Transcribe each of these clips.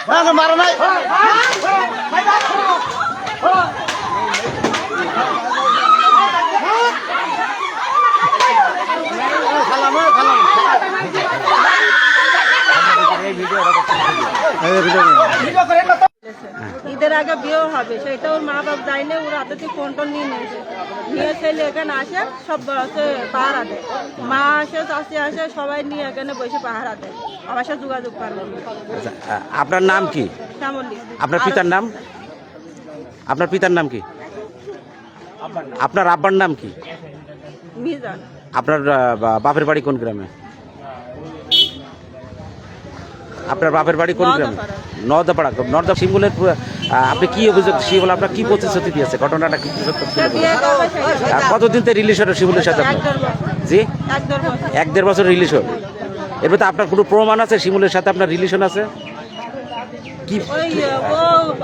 মারা নাই ঈদের আগে বিয়েও হবে, সেটা ওর মা বাপ যায়নি, ওর হাতে থেকে ফোন টোন নিয়ে নিয়েছে, নিয়ে ছেলে এখানে আসে, সব আছে পাহারা দেয়, মা আসে চাষি আসে, সবাই নিয়ে এখানে বসে পাহারা দেয়, আমার সাথে যোগাযোগ করবে। আপনার নাম কি? শ্যামলী। আপনার পিতার নাম? আপনার পিতার নাম কি? আপনার আব্বার নাম কি? মিজান। আপনার বাপের বাড়ি কোন গ্রামে? আপনার বাপের বাড়ি কোন গ্রামে? নর্দাপাড়া। নর্দা শিমুলের আপনি কি অভিযোগ, শিমুল আপনার কি প্রতিশ্রুতি দিয়েছে, ঘটনাটা কি কতদিন থেকে রিলেশন শিমুলের সাথে? জি, 1-1.5 বছর রিলেশন। এরপর তো আপনার কোনো প্রমাণ আছে শিমুলের সাথে আপনার রিলেশন আছে? কি ও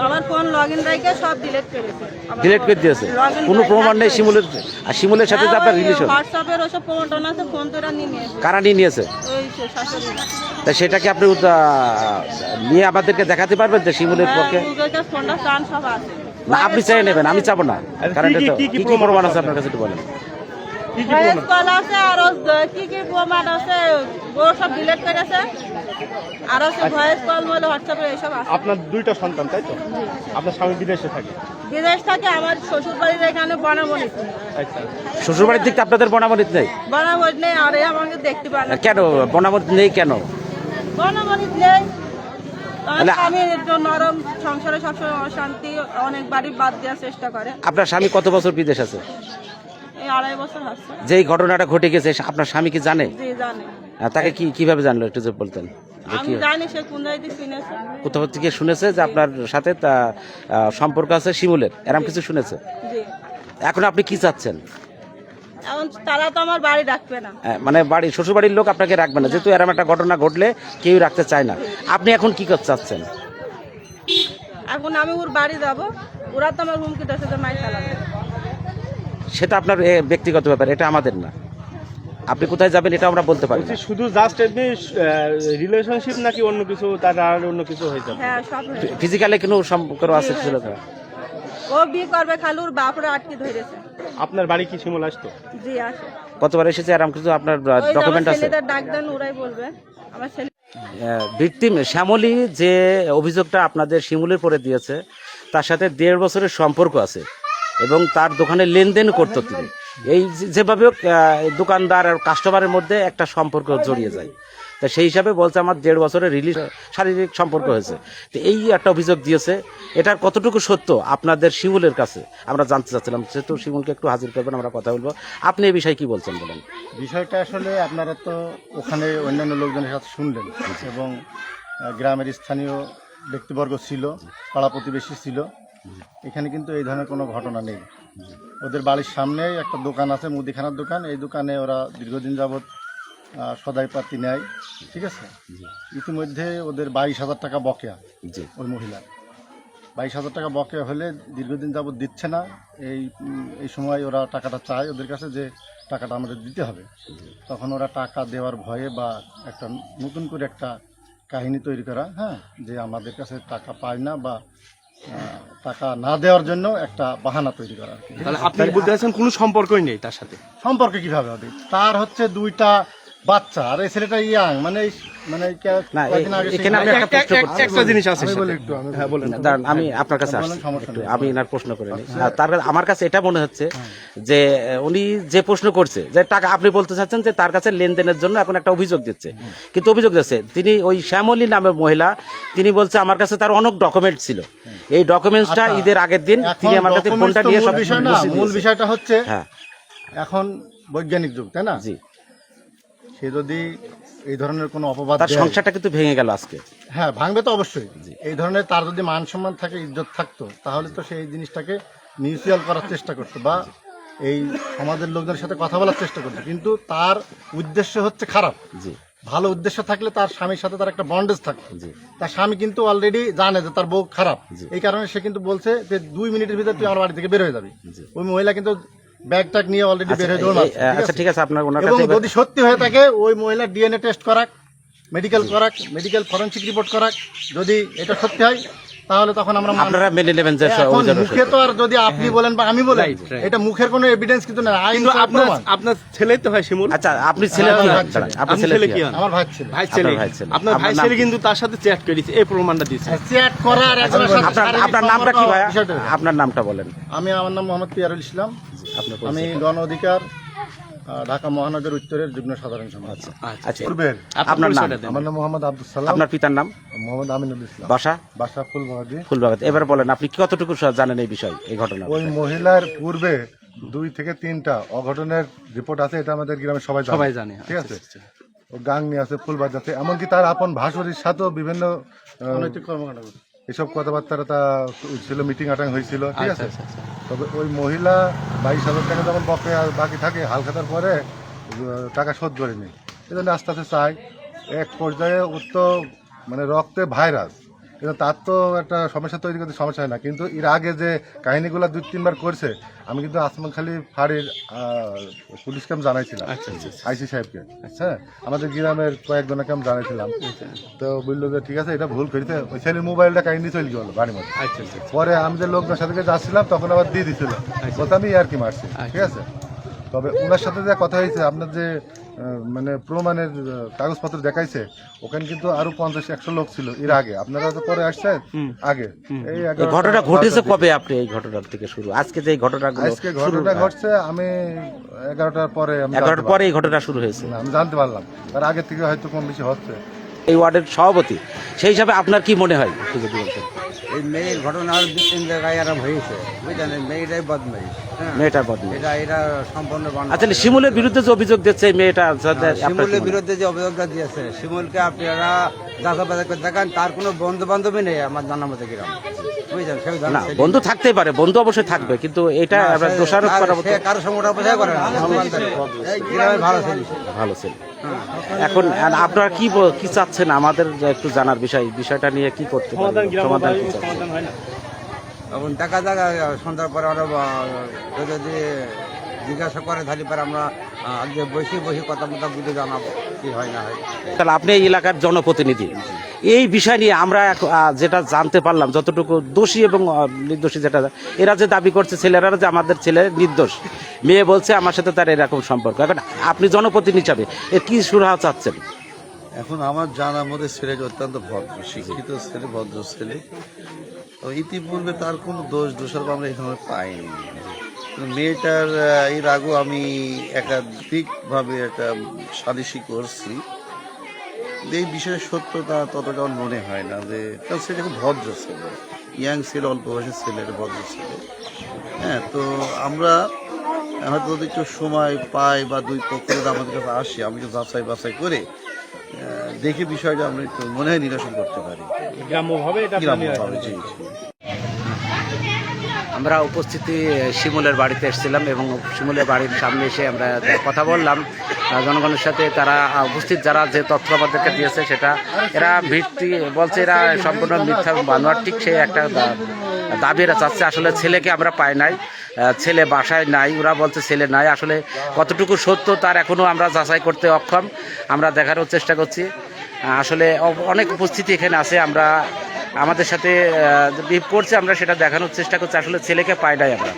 আমার ফোন লগইন রেখে সব ডিলিট করেছে, ডিলিট করে দিয়েছে? কোনো প্রমাণ নেই শিমুলের, আর শিমুলের সাথে তো আপনার রিলেশন? হোয়াটসঅ্যাপের ওসব প্রমাণ আছে, ফোন তো নিয়ে নিয়েছে। কারা নিয়ে নিয়েছে? ওই শাশুড়ি। তা সেটা কি আপনি নিয়ে আমাদেরকে দেখাতে পারবেন যে শিমুলের পক্ষে? ফোনটা চান সব আছে না, আপনি চাই নেবেন, আমি চাবো না। কারণ কি কি প্রমাণ আছে আপনার কাছে একটু বলেন। ভয়েস কল আছে আর কি কি প্রমাণ আছে, ও সব ডিলিট করেছে, আর আছে ভয়েস কল বলে হোয়াটসঅ্যাপে এইসব আছে। আপনার 2টা সন্তান তাই তো? আপনার স্বামী বিদেশে থাকে? বিদেশ থাকে, আমার শ্বশুর বাড়ির এখানে বনাবনিত। আচ্ছা, শ্বশুর বাড়ির দিকটা আপনাদের বনাবনিত নেই? বনাবনিত নেই, আর আমাকে দেখতে পারে না। কেন বনাবনিত নেই কেন? বনাবনিত নেই, আমি নরম সংসারে সবসময় অশান্তি, অনেক বাড়ি বাদ দেওয়ার চেষ্টা করে। আপনার স্বামী কত বছর বিদেশ আছে? এই 2.5 বছর হচ্ছে। যেই ঘটনাটা ঘটে গেছে আপনার স্বামী কি জানে? জি জানে। তাকে কিভাবে জানলো একটু যদি বলতেন। আমি জানি সে কোন জায়গায় শুনেছে, কোথাও থেকে শুনেছে যে আপনার সাথে তা সম্পর্ক আছে শিমুলের, এরকম কিছু শুনেছে? জি। এখন আপনি কি চাচ্ছেন? এখন তারা তো আমার বাড়ি রাখবে না, মানে বাড়ি শ্বশুর বাড়ির লোক আপনাকে রাখবে না, যেহেতু এরকম একটা ঘটনা ঘটলে কেউ রাখতে চায় না। আপনি এখন কি করতে চাচ্ছেন? এখন আমি ওর বাড়ি যাবো, ওরা তো আমার হুমকি দিচ্ছে যে মাই চালাবে। সেটা আপনার ব্যক্তিগত ব্যাপার, এটা আমাদের না। আপনি কোথায় যাবেন এটা আমরা বলতে পারি না। শুধু জাস্ট এমনি রিলেশনশিপ নাকি অন্য কিছু, তার আর অন্য কিছু হয়েছে? হ্যাঁ, সব ফিজিক্যালি কোনো সম্পর্ক আছে ছিল? ও বিয়ে করবে, খালি ওর বাপরে আটকে ধরেছে। আপনার বাড়ি কি শিমুল আসতো? জি আসে। কতবার এসেছে এরকম কিছু আপনার ডকুমেন্ট আছে? ছেলেদের ডাক দেন, ওরাই বলবে। আমার ছেলে ভিকটিম শ্যামলী যে অভিযোগটা আপনাদের শিমুলের পরে দিয়েছে, তার সাথে 1.5 বছরের সম্পর্ক আছে এবং তার দোকানে লেনদেন করতো তিনি। এই যেভাবে দোকানদার আর কাস্টমারের মধ্যে একটা সম্পর্ক জড়িয়ে যায়, তা সেই হিসাবে বলছে আমার 1.5 বছরের শারীরিক সম্পর্ক হয়েছে। তো এই একটা অভিযোগ দিয়েছে, এটার কতটুকু সত্য আপনাদের শিমুলের কাছে আমরা জানতে চাচ্ছিলাম। যেহেতু শিমুলকে একটু হাজির করবেন, আমরা কথা বলবো। আপনি এই বিষয়ে কি বলছেন বলেন। বিষয়টা আসলে আপনারা তো ওখানে অন্যান্য লোকজনের সাথে শুনলেন, এবং গ্রামের স্থানীয় ব্যক্তিবর্গ ছিল, পাড়া প্রতিবেশী ছিল। এখানে কিন্তু এই ধরনের কোনো ঘটনা নেই। ওদের বাড়ির সামনেই একটা দোকান আছে, মুদিখানার দোকান। এই দোকানে ওরা দীর্ঘদিন যাবৎ সদাইপাতি নেয়, ঠিক আছে। ইতিমধ্যে ওদের 22,000 টাকা বকেয়া, ওই মহিলার 22,000 টাকা বকেয়া হলে দীর্ঘদিন যাবৎ দিচ্ছে না। এই সময় ওরা টাকাটা চায় ওদের কাছে, যে টাকাটা আমাদের দিতে হবে। তখন ওরা টাকা দেওয়ার ভয়ে বা একটা নতুন করে একটা কাহিনী তৈরি করা, হ্যাঁ, যে আমাদের কাছে টাকা পায় না বা টাকা না দেওয়ার জন্য একটা বাহানা তৈরি করা। তাহলে আপনি বলতে চাচ্ছেন কোনো সম্পর্কই নেই তার সাথে? সম্পর্ক কিভাবে হবে? তার হচ্ছে 2টা বাচ্চা, আর এই ছেলেটা ইয়াং, মানে একটা জিনিস আছে। আমি আপনার কাছে আমি এনার প্রশ্ন করে নিই। তার আমার কাছে এটা মনে হচ্ছে যে উনি যে প্রশ্ন করছে, যে টাকা আপনি বলতে চাচ্ছেন যে তার কাছে লেনদেনের জন্য এখন একটা অভিযোগ দিচ্ছে, কিন্তু অভিযোগ দিচ্ছে তিনি ওই শ্যামলী নামের মহিলা, তিনি বলছে আমার কাছে তার অনেক ডকুমেন্ট ছিল। এই ডকুমেন্টসটা ঈদের আগের দিন তিনি আমার কাছে ফোনটা নিয়ে সব মূল বিষয়টা হচ্ছে, হ্যাঁ, এখন বৈজ্ঞানিক যুগ, তাই না? জি। সে যদি এই ধরনের কোনো অপবাদ, তার সংসারটা কিন্তু ভেঙে গেল আজকে। হ্যাঁ, ভাঙবে তো অবশ্যই। এই ধরনের তার যদি মান সম্মান থাকে, ইজ্জত থাকতো, তাহলে তো সেই জিনিসটাকে মিউচুয়াল করার চেষ্টা করতো বা এই সমাজের লোকদের সাথে কথা বলার চেষ্টা করতো। কিন্তু তার উদ্দেশ্য হচ্ছে খারাপ। জি। ভালো উদ্দেশ্য থাকলে তার স্বামীর সাথে তার একটা বন্ডেজ থাকে। তার স্বামী কিন্তু অলরেডি জানে যে তার বউ খারাপ, এই কারণে সে কিন্তু বলছে যে 2 মিনিটের ভিতরে তুই আমার বাড়ি থেকে বের হয়ে যাবি। ওই মহিলা কিন্তু ব্যাগ ট্যাগ নিয়ে অলরেডি বের হয়ে যাবে। আচ্ছা, ঠিক আছে, আপনার ওনার কাছে যদি সত্যি হয়ে থাকে ওই মহিলা ডিএনএ টেস্ট করাক, মেডিকেল করাক, মেডিকেল ফরেনসিক রিপোর্ট করাক। যদি এটা সত্যি হয় তাহলে তখন আমরা আপনারা মেনে নেবেন যে এখন অভিযোগ মুখে তো আর যদি আপনি বলেন বা আমি বলেন এটা মুখের কোনো এভিডেন্স কিন্তু না, আইন কিন্তু ছাড়া আপনার প্রমাণ। আপনার ছেলেই তো হয় শিমুল। আচ্ছা আপনি ছেলে কি হন? দাঁড়ান, আপনার আপনি ছেলে ছেলে কি কি হন? হন? আমার ভাই ছিল। ভাই ছেলে। ভাই ছেলে। আপনার ভাই আপনার নাম ছেলে কি? কিন্তু তার সাথে চ্যাট করেছে, এই প্রমাণটা দিচ্ছে। চ্যাট করার একজনের সাথে আপনার শারীরিক আপনার নামটা কি সম্পর্ক ভাইয়া? বিষয়টা। আপনার নামটা বলেন। আমার নাম মোহাম্মদ পিয়ারুল ইসলাম। আপনার আমি গণ অধিকার ঢাকা মহানগর উত্তরের যুগ্ম সাধারণ সম্পাদক। আচ্ছা পূর্বের আপনার নাম? পরিচয়টা দেন। আমার নাম মোহাম্মদ আব্দুল সালাম, আপনার পিতার নাম? মোহাম্মদ আমিনুল ইসলাম, বাসা? বাসা ফুলবাগাদি। ফুলবাগাত। এবার বলেন আপনি কতটুকু জানেন এই বিষয়, এই ঘটনা? ওই মহিলার পূর্বে 2 থেকে 3টা অঘটনের রিপোর্ট আছে, এটা আমাদের গ্রামের সবাই জানে। ঠিক আছে। ও গাং নিয়ে আছে, ফুলবাজ আছে, এমনকি তার আপন ভাসুরির সাথেও বিভিন্ন অনৈতিক কর্মকাণ্ড করছে। এসব কথাবার্তা তা ছিল, মিটিং আটাং হয়েছিল, ঠিক আচ্ছা, আছে। তবে ওই মহিলা 22,000 টাকা যখন বকেয়া বাকি থাকে হালখাতার পরে টাকা শোধ করেনি, এই জন্য আস্তে আস্তে চাই। এক পর্যায়ে ওর তো মানে রক্তে ভাইরাস, কিন্তু তার তো একটা সমস্যা তৈরি করতে সমস্যা হয় না। কিন্তু এর আগে যে কাহিনীগুলো 2-3 বার করছে, আমি কিন্তু আসমানখালী ফাঁড়ির পুলিশ ক্যাম্প জানাইছিলাম, আইসি সাহেবকে। হ্যাঁ, আমাদের গ্রামের কয়েকজনকে আমি জানাইছিলাম। তো বললো যে ঠিক আছে, এটা ভুল করেছে। ওই ছেলের মোবাইলটা কাহিনী চলে গেল বাড়ির মধ্যে। পরে আমি যে লোকদের সাথে যাচ্ছিলাম তখন আবার দিয়ে দিছিল, বলতে আমি আর কি মারছি, ঠিক আছে। তবে ওনার সাথে যে কথা হয়েছে, আপনার যে মানে প্রমাণের কাগজপত্র দেখাইছে, ওখানে কিন্তু আরো 50-100 লোক ছিল এর আগে। আপনারা তো পরে আসছেন আগে। এই এই ঘটনা ঘটেছে কবে? আপনি এই ঘটনার থেকে শুরু, আজকে যে ঘটনাগুলো আজকে ঘটনা ঘটছে, আমি 11টার পরে আমি 11টার পরে এই ঘটনা শুরু হয়েছে। আমি জানতে পারলাম, তার আগে থেকে হয়তো কম বেশি হচ্ছে। এই ওয়ার্ডের সভাপতি, সেই হিসাবে আপনার কি মনে হয় একটু যদি বলতেন? এই মেয়ের ঘটনা আর 2-3 জায়গায় এরকম হয়েছে, বুঝলেন। এই মেয়েটাই বদমাইশ, হ্যাঁ। মেয়েটার বদলে। এটা সম্পূর্ণ বানানো। আচ্ছা, শিমুলের বিরুদ্ধে যে অভিযোগ দিচ্ছে এই মেয়েটা, আপনার কি শিমুলের মনে হয়? বিরুদ্ধে যে অভিযোগটা দিয়েছে, শিমুলকে আপনারা যাচাই বাছাই করে দেখেন, তার কোনো বন্ধু বান্ধবী নেই আমার জানার মতো গ্রাম, বুঝলেন। সে না, বন্ধু থাকতেই পারে, বন্ধু অবশ্যই থাকবে, কিন্তু এটা আমরা দোষারোপ করার মতো। কারো সঙ্গে ওটা বোঝাই করে না, এই গ্রামে ভালো ছিল। ভালো ছিল। এখন আপনারা কি চাচ্ছেন আমাদের একটু জানার বিষয়টা নিয়ে কি করতে পারেন? সমাধান কি চাচ্ছেন? সমাধান হয় না। এখন দেখা যাক সন্ধ্যার পরে আমরা যদি জিজ্ঞাসা করে তাহলে পরে আমরা আগে বসে কথা মতো বুঝে জানাবো কি হয় না হয়। তাহলে আপনি এই এলাকার জনপ্রতিনিধি, এই বিষয় নিয়ে আমরা যেটা জানতে পারলাম, যতটুকু দোষী এবং নির্দোষী যেটা এরা যে দাবি করছে, ছেলেরা যে আমাদের ছেলে নির্দোষ, মেয়ে বলছে আমার সাথে তার এরকম সম্পর্ক। এখন আপনি জনপ্রতিনিধি হিসাবে এর কি সুরাহা চাচ্ছেন? এখন আমার জানার মধ্যে ছেলেটি অত্যন্ত ভদ্র, শিক্ষিত ছেলে, ভদ্র ছেলে। তো ইতিপূর্বে তার কোনো দোষারোপ আমরা এখানে পাইনি। মেয়েটার এর আগেও আমি একাধিকভাবে একটা সালিশি করছি, এই বিষয়ে সত্যতা ততটা মনে হয় না। যে কারণ সেটা খুব ভদ্র ছেলে, ইয়াং ছেলে, অল্প বয়সের ছেলে, ভদ্র ছেলে। হ্যাঁ, তো আমরা হয়তো যদি একটু সময় পাই বা দুই পক্ষ যদি আমাদের কাছে আসে, আমি একটু যাচাই বাছাই করে দেখে বিষয়টা আমরা একটু মনে হয় নিরসন করতে পারি গ্রাম্যভাবে এটা গ্রাম্যভাবে। জি জি। আমরা উপস্থিতি শিমুলের বাড়িতে এসেছিলাম এবং শিমুলের বাড়ির সামনে এসে আমরা কথা বললাম জনগণের সাথে। তারা উপস্থিত যারা যে তথ্য আমাদেরকে দিয়েছে সেটা এরা ভিত্তি বলছে, এরা সম্পূর্ণ মিথ্যা বানোয়ার, ঠিক সেই একটা দাবি এরা চাচ্ছে। আসলে ছেলেকে আমরা পাই নাই, ছেলে বাসায় নাই, ওরা বলছে ছেলে নাই। আসলে কতটুকু সত্য তার এখনও আমরা যাচাই করতে অক্ষম, আমরা দেখারও চেষ্টা করছি। আসলে অনেক উপস্থিতি এখানে আছে, আমরা আমাদের সাথে বিহেভ করছে, আমরা সেটা দেখানোর চেষ্টা করছি। আসলে ছেলেকে পাই নাই আমরা।